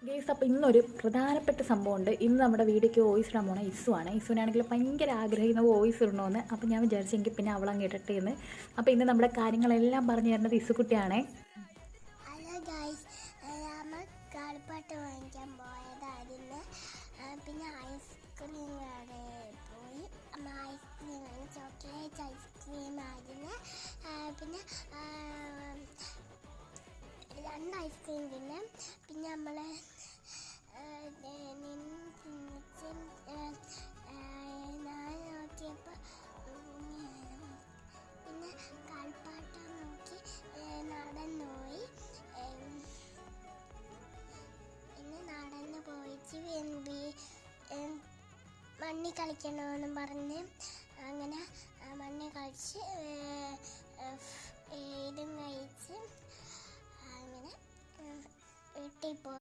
Guys, അപ്പോൾ ഇന്നൊരു പ്രധാനപ്പെട്ട സംഭവമുണ്ട്. ഇന്ന് നമ്മുടെ വീഡിയോയ്ക്ക് വോയിസ് ഇടാൻ പോണ ഇസുവാണ്. ഇസുവിനാണെങ്കിൽ ഭയങ്കര ആഗ്രഹിക്കുന്ന വോയിസ് ഇടണമെന്ന്. അപ്പോൾ ഞാൻ വിചാരിച്ചെങ്കിൽ പിന്നെ അവളങ്ങ് ഇടട്ടെ എന്ന്. അപ്പോൾ ഇന്ന് നമ്മുടെ കാര്യങ്ങളെല്ലാം പറഞ്ഞു തരുന്നത് ഇസുക്കുട്ടിയാണേ. ഹലോ ഗൈസ്, നമ്മൾ കളിപ്പാട്ട് വാങ്ങിക്കാൻ പോയതായിരുന്നു. പിന്നെ ഐസ്ക്രീം കടയിൽ പോയി. ഐസ്ക്രീം ചോക്ലേറ്റ് ഐസ്ക്രീം ആയിരുന്നു. പിന്നെ 2 ഐസ്ക്രീം പിന്നെ നമ്മൾ ഞാൻ നോക്കിയപ്പോൾ പിന്നെ കളിപ്പാട്ടം നോക്കി നടന്നുപോയി. പിന്നെ നടന്നു പോയിട്ട് മണ്ണി കളിക്കണമെന്നും പറഞ്ഞ് അങ്ങനെ മണ്ണി കളിച്ച് ഇതും കഴിച്ച് അങ്ങനെ വീട്ടിൽ പോയി.